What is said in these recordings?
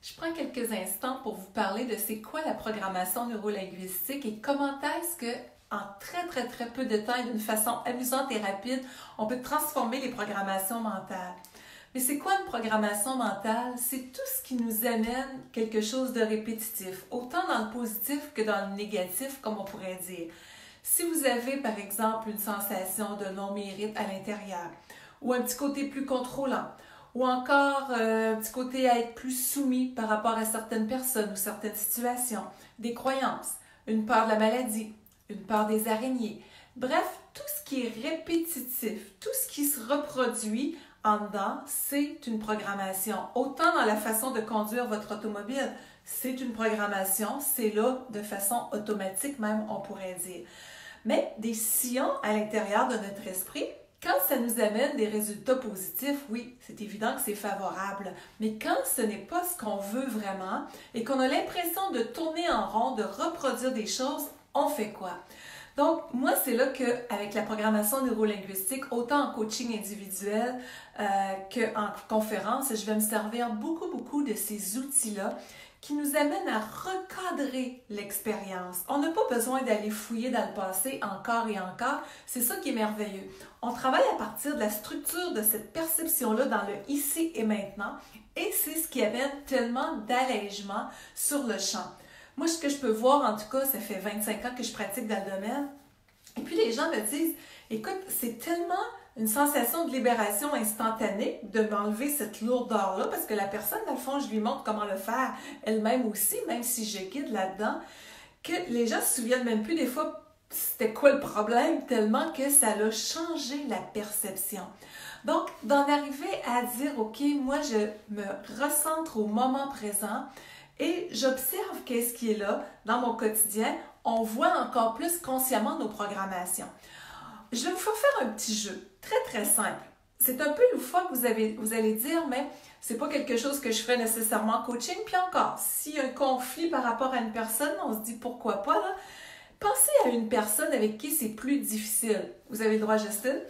Je prends quelques instants pour vous parler de c'est quoi la programmation neurolinguistique et comment est-ce que en très peu de temps et d'une façon amusante et rapide, on peut transformer les programmations mentales. Mais c'est quoi une programmation mentale? C'est tout ce qui nous amène quelque chose de répétitif, autant dans le positif que dans le négatif, comme on pourrait dire. Si vous avez, par exemple, une sensation de non-mérite à l'intérieur, ou un petit côté plus contrôlant, ou encore un petit côté à être plus soumis par rapport à certaines personnes ou certaines situations, des croyances, une peur de la maladie, une peur des araignées. Bref, tout ce qui est répétitif, tout ce qui se reproduit en dedans, c'est une programmation. Autant dans la façon de conduire votre automobile, c'est une programmation, c'est là de façon automatique même, on pourrait dire. Mais des sillons à l'intérieur de notre esprit, quand ça nous amène des résultats positifs, oui, c'est évident que c'est favorable. Mais quand ce n'est pas ce qu'on veut vraiment et qu'on a l'impression de tourner en rond, de reproduire des choses, on fait quoi? Donc, moi, c'est là qu'avec la programmation neurolinguistique, autant en coaching individuel qu'en conférence, je vais me servir beaucoup de ces outils-là qui nous amènent à recadrer l'expérience. On n'a pas besoin d'aller fouiller dans le passé encore et encore. C'est ça qui est merveilleux. On travaille à partir de la structure de cette perception-là dans le ici et maintenant et c'est ce qui amène tellement d'allègement sur le champ. Moi, ce que je peux voir, en tout cas, ça fait 25 ans que je pratique dans le domaine. Et puis, les gens me disent, écoute, c'est tellement une sensation de libération instantanée de m'enlever cette lourdeur-là, parce que la personne, dans le fond, je lui montre comment le faire elle-même aussi, même si je guide là-dedans, que les gens se souviennent même plus des fois c'était quoi le problème, tellement que ça a changé la perception. Donc, d'en arriver à dire, OK, moi, je me recentre au moment présent, et j'observe qu'est-ce qui est là dans mon quotidien. On voit encore plus consciemment nos programmations. Je vais vous faire un petit jeu, très simple. C'est un peu loufoque, vous allez dire, mais c'est pas quelque chose que je ferais nécessairement en coaching. Puis encore, s'il y a un conflit par rapport à une personne, on se dit pourquoi pas, là. Pensez à une personne avec qui c'est plus difficile. Vous avez le droit, Justine?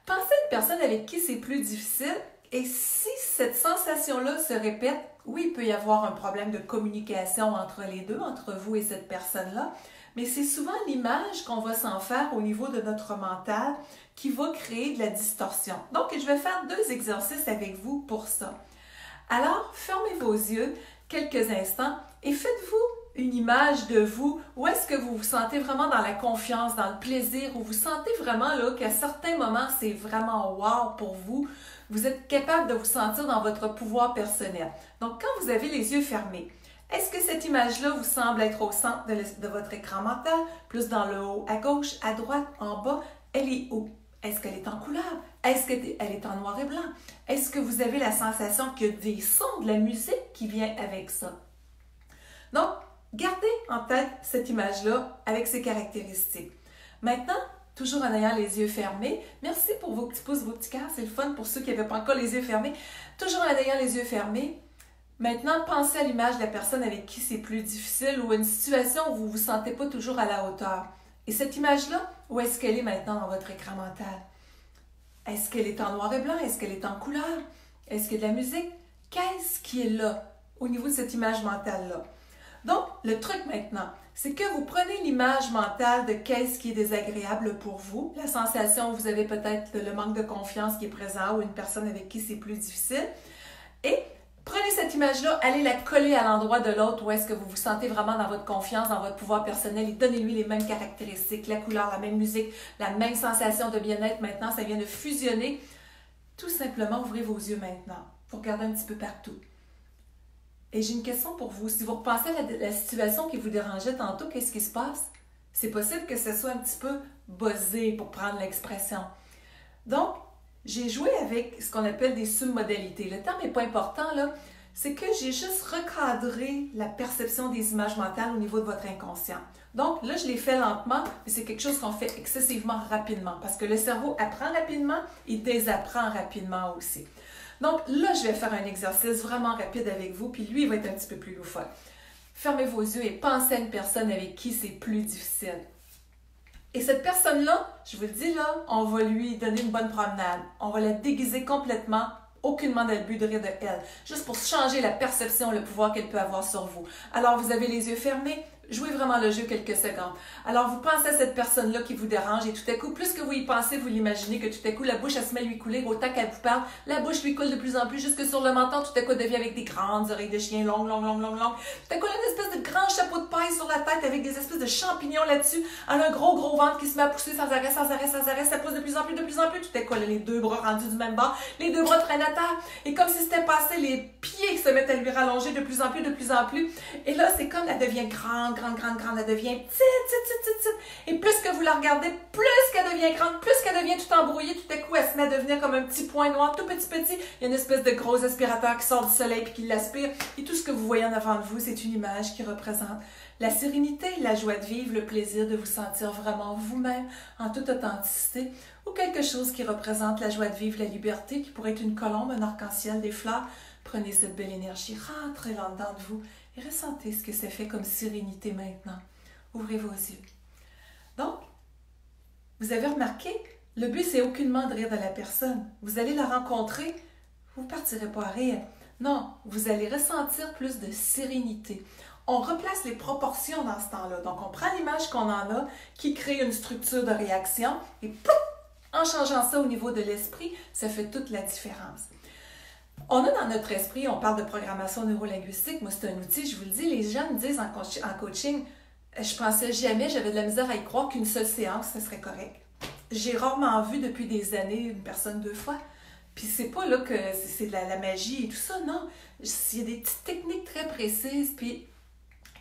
Pensez à une personne avec qui c'est plus difficile. Et si cette sensation-là se répète, oui, il peut y avoir un problème de communication entre les deux, entre vous et cette personne-là, mais c'est souvent l'image qu'on va s'en faire au niveau de notre mental qui va créer de la distorsion. Donc, je vais faire 2 exercices avec vous pour ça. Alors, fermez vos yeux quelques instants et faites-vous une image de vous où est-ce que vous vous sentez vraiment dans la confiance, dans le plaisir, où vous sentez vraiment là qu'à certains moments, c'est vraiment wow pour vous. Vous êtes capable de vous sentir dans votre pouvoir personnel. Donc, quand vous avez les yeux fermés, est-ce que cette image-là vous semble être au centre de votre écran mental, plus dans le haut, à gauche, à droite, en bas? Elle est où? Est-ce qu'elle est en couleur? Est-ce qu'elle est en noir et blanc? Est-ce que vous avez la sensation qu'il y a des sons, de la musique qui vient avec ça? Donc, gardez en tête cette image-là avec ses caractéristiques. Maintenant, toujours en ayant les yeux fermés, merci pour vos petits pouces, vos petits cœurs, c'est le fun pour ceux qui n'avaient pas encore les yeux fermés. Toujours en ayant les yeux fermés, maintenant, pensez à l'image de la personne avec qui c'est plus difficile ou une situation où vous ne vous sentez pas toujours à la hauteur. Et cette image-là, où est-ce qu'elle est maintenant dans votre écran mental? Est-ce qu'elle est en noir et blanc? Est-ce qu'elle est en couleur? Est-ce qu'il y a de la musique? Qu'est-ce qui est là au niveau de cette image mentale-là? Donc, le truc maintenant, c'est que vous prenez l'image mentale de qu'est-ce qui est désagréable pour vous, la sensation où vous avez peut-être le manque de confiance qui est présent ou une personne avec qui c'est plus difficile, et prenez cette image-là, allez la coller à l'endroit de l'autre où est-ce que vous vous sentez vraiment dans votre confiance, dans votre pouvoir personnel et donnez-lui les mêmes caractéristiques, la couleur, la même musique, la même sensation de bien-être. Maintenant, ça vient de fusionner. Tout simplement, ouvrez vos yeux maintenant. Vous regardez un petit peu partout. Et j'ai une question pour vous. Si vous repensez à la situation qui vous dérangeait tantôt, qu'est-ce qui se passe? C'est possible que ce soit un petit peu buzzé pour prendre l'expression. Donc, j'ai joué avec ce qu'on appelle des submodalités. Le terme n'est pas important, là. C'est que j'ai juste recadré la perception des images mentales au niveau de votre inconscient. Donc, là, je l'ai fait lentement, mais c'est quelque chose qu'on fait excessivement rapidement parce que le cerveau apprend rapidement et désapprend rapidement aussi. Donc, là, je vais faire un exercice vraiment rapide avec vous, puis lui, il va être un petit peu plus loufoque. Fermez vos yeux et pensez à une personne avec qui c'est plus difficile. Et cette personne-là, je vous le dis là, on va lui donner une bonne promenade. On va la déguiser complètement aucunement dans le but de rire de elle, juste pour changer la perception, le pouvoir qu'elle peut avoir sur vous. Alors, vous avez les yeux fermés, jouez vraiment le jeu quelques secondes. Alors, vous pensez à cette personne-là qui vous dérange et tout à coup, plus que vous y pensez, vous l'imaginez que tout à coup, la bouche, elle se met à lui couler autant qu'elle vous parle. La bouche lui coule de plus en plus jusque sur le menton. Tout à coup, elle devient avec des grandes oreilles de chien longues. Tout à coup, elle a une espèce de grand chapeau de paille sur la tête avec des espèces de champignons là-dessus. Elle a un gros ventre qui se met à pousser sans arrêt. Ça pousse de plus en plus. Tout à coup, elle a les deux bras rendus du même bord. Les deux bras traînent à terre. Et comme si c'était passé, les pieds se mettent à lui rallonger de plus en plus. Et là, c'est comme elle devient grande, elle devient petite. Et plus que vous la regardez, plus qu'elle devient grande, plus qu'elle devient tout embrouillée, tout à coup, elle se met à devenir comme un petit point noir, tout petit. Il y a une espèce de gros aspirateur qui sort du soleil et qui l'aspire. Et tout ce que vous voyez en avant de vous, c'est une image qui représente la sérénité, la joie de vivre, le plaisir de vous sentir vraiment vous-même, en toute authenticité, ou quelque chose qui représente la joie de vivre, la liberté, qui pourrait être une colombe, un arc-en-ciel, des fleurs. Prenez cette belle énergie, rentrez-la dedans de vous et ressentez ce que ça fait comme sérénité maintenant. Ouvrez vos yeux. Donc, vous avez remarqué, le but, c'est aucunement de rire de la personne. Vous allez la rencontrer, vous ne partirez pas à rire. Non, vous allez ressentir plus de sérénité. On replace les proportions dans ce temps-là. Donc, on prend l'image qu'on en a, qui crée une structure de réaction, et pouf, en changeant ça au niveau de l'esprit, ça fait toute la différence. On a dans notre esprit, on parle de programmation neurolinguistique, moi c'est un outil, je vous le dis, les gens me disent en coaching, je pensais jamais, j'avais de la misère à y croire qu'une seule séance, ce serait correct. J'ai rarement vu depuis des années une personne 2 fois. Puis c'est pas là que c'est de la magie et tout ça, non. Il y a des petites techniques très précises puis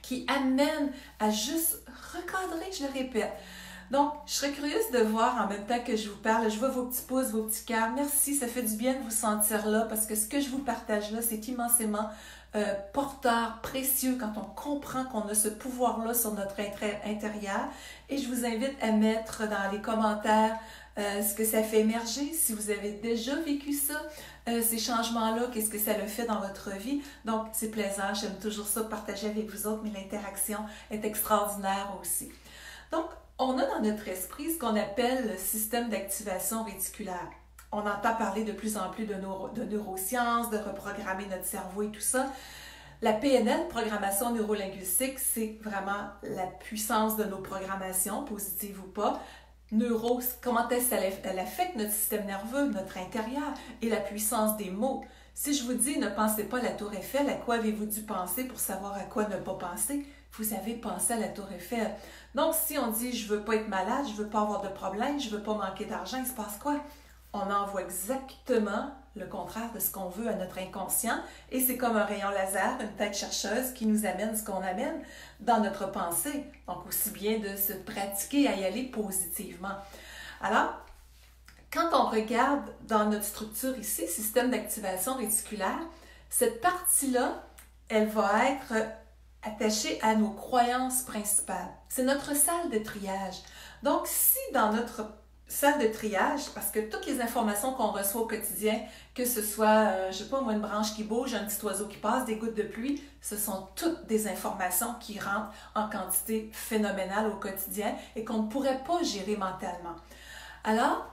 qui amènent à juste recadrer, je le répète. Donc, je serais curieuse de voir en même temps que je vous parle, je vois vos petits pouces, vos petits cœurs. Merci, ça fait du bien de vous sentir là parce que ce que je vous partage là, c'est immensément porteur, précieux quand on comprend qu'on a ce pouvoir-là sur notre intérieur. Et je vous invite à mettre dans les commentaires ce que ça fait émerger, si vous avez déjà vécu ça, ces changements-là, qu'est-ce que ça le fait dans votre vie. Donc, c'est plaisant, j'aime toujours ça, partager avec vous autres, mais l'interaction est extraordinaire aussi. Donc, on a dans notre esprit ce qu'on appelle le système d'activation réticulaire. On entend parler de plus en plus de neurosciences, de reprogrammer notre cerveau et tout ça. La PNL, programmation neurolinguistique, c'est vraiment la puissance de nos programmations, positives ou pas. Comment est-ce qu'elle affecte notre système nerveux, notre intérieur et la puissance des mots. Si je vous dis ne pensez pas à la tour Eiffel, à quoi avez-vous dû penser pour savoir à quoi ne pas penser? Vous avez pensé à la tour Eiffel. Donc, si on dit je veux pas être malade, je veux pas avoir de problème, je veux pas manquer d'argent, il se passe quoi? On envoie exactement le contraire de ce qu'on veut à notre inconscient et c'est comme un rayon laser, une tête chercheuse qui nous amène ce qu'on amène dans notre pensée. Donc, aussi bien de se pratiquer à y aller positivement. Alors, quand on regarde dans notre structure ici, système d'activation réticulaire, cette partie-là, elle va être attachée à nos croyances principales. C'est notre salle de triage. Donc, si dans notre salle de triage, parce que toutes les informations qu'on reçoit au quotidien, que ce soit, je sais pas moi, une branche qui bouge, un petit oiseau qui passe, des gouttes de pluie, ce sont toutes des informations qui rentrent en quantité phénoménale au quotidien et qu'on ne pourrait pas gérer mentalement. Alors,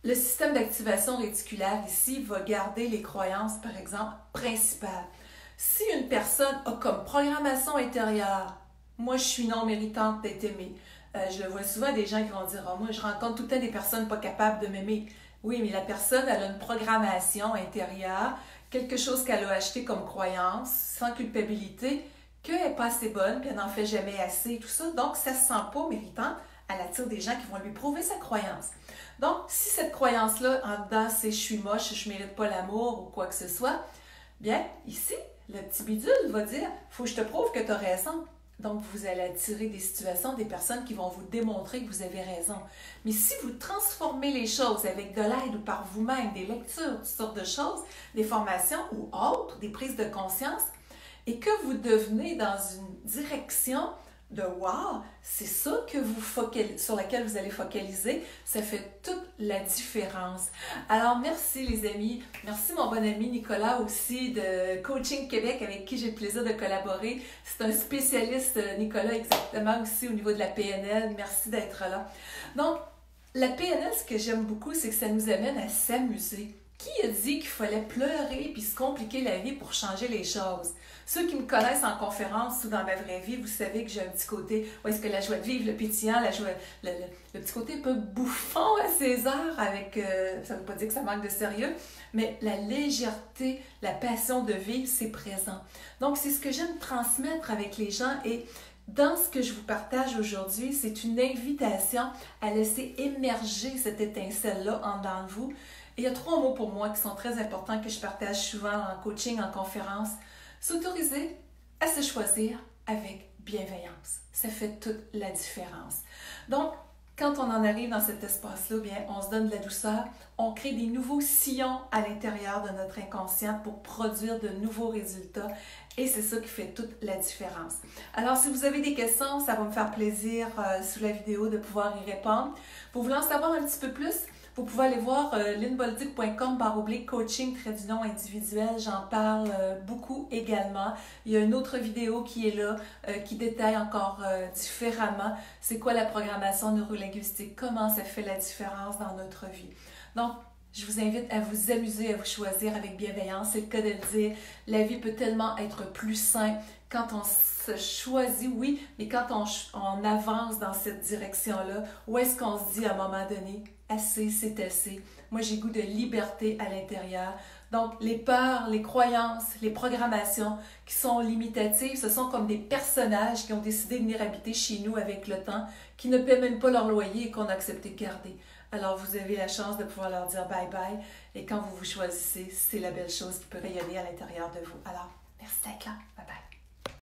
le système d'activation réticulaire ici va garder les croyances, par exemple, principales. Si une personne a comme programmation intérieure « moi je suis non méritante d'être aimée », je le vois souvent des gens qui vont dire « oh, moi je rencontre tout le temps des personnes pas capables de m'aimer ». Oui, mais la personne, elle a une programmation intérieure, quelque chose qu'elle a acheté comme croyance, sans culpabilité, qu'elle n'est pas assez bonne, puis elle n'en fait jamais assez, tout ça. Donc, ça ne se sent pas méritante. Elle attire des gens qui vont lui prouver sa croyance. Donc, si cette croyance-là, en dedans, c'est « je suis moche, je ne mérite pas l'amour » ou quoi que ce soit, bien, ici, le petit bidule va dire « faut que je te prouve que tu as raison ». Donc, vous allez attirer des situations, des personnes qui vont vous démontrer que vous avez raison. Mais si vous transformez les choses avec de l'aide ou par vous-même, des lectures, toutes sortes de choses, des formations ou autres, des prises de conscience, et que vous devenez dans une direction de « wow », c'est ça que sur laquelle vous allez focaliser, ça fait toute la différence. Alors, merci les amis. Merci mon bon ami Nicolas aussi de Coaching Québec avec qui j'ai le plaisir de collaborer. C'est un spécialiste, Nicolas, exactement aussi au niveau de la PNL. Merci d'être là. Donc, la PNL, ce que j'aime beaucoup, c'est que ça nous amène à s'amuser. Qui a dit qu'il fallait pleurer puis se compliquer la vie pour changer les choses? Ceux qui me connaissent en conférence ou dans ma vraie vie, vous savez que j'ai un petit côté où est-ce que la joie de vivre, le pétillant, le petit côté un peu bouffon à ces heures avec, ça ne veut pas dire que ça manque de sérieux, mais la légèreté, la passion de vivre, c'est présent. Donc, c'est ce que j'aime transmettre avec les gens et dans ce que je vous partage aujourd'hui, c'est une invitation à laisser émerger cette étincelle-là en dedans de vous. Et il y a 3 mots pour moi qui sont très importants que je partage souvent en coaching, en conférence. S'autoriser à se choisir avec bienveillance. Ça fait toute la différence. Donc, quand on en arrive dans cet espace-là, bien, on se donne de la douceur, on crée des nouveaux sillons à l'intérieur de notre inconscient pour produire de nouveaux résultats et c'est ça qui fait toute la différence. Alors, si vous avez des questions, ça va me faire plaisir sous la vidéo de pouvoir y répondre. Pour vouloir en savoir un petit peu plus, vous pouvez aller voir lynnebolduc.com/coaching-individuel. J'en parle beaucoup également. Il y a une autre vidéo qui est là, qui détaille encore différemment c'est quoi la programmation neurolinguistique, comment ça fait la différence dans notre vie. Donc, je vous invite à vous amuser, à vous choisir avec bienveillance. C'est le cas de le dire. La vie peut tellement être plus simple quand on se choisit, oui, mais quand on avance dans cette direction-là, où est-ce qu'on se dit à un moment donné, assez, c'est assez. Moi, j'ai goût de liberté à l'intérieur. Donc, les peurs, les croyances, les programmations qui sont limitatives, ce sont comme des personnages qui ont décidé de venir habiter chez nous avec le temps, qui ne paient même pas leur loyer et qu'on a accepté de garder. Alors, vous avez la chance de pouvoir leur dire bye-bye. Et quand vous vous choisissez, c'est la belle chose qui peut rayonner à l'intérieur de vous. Alors, merci d'être là. Bye-bye.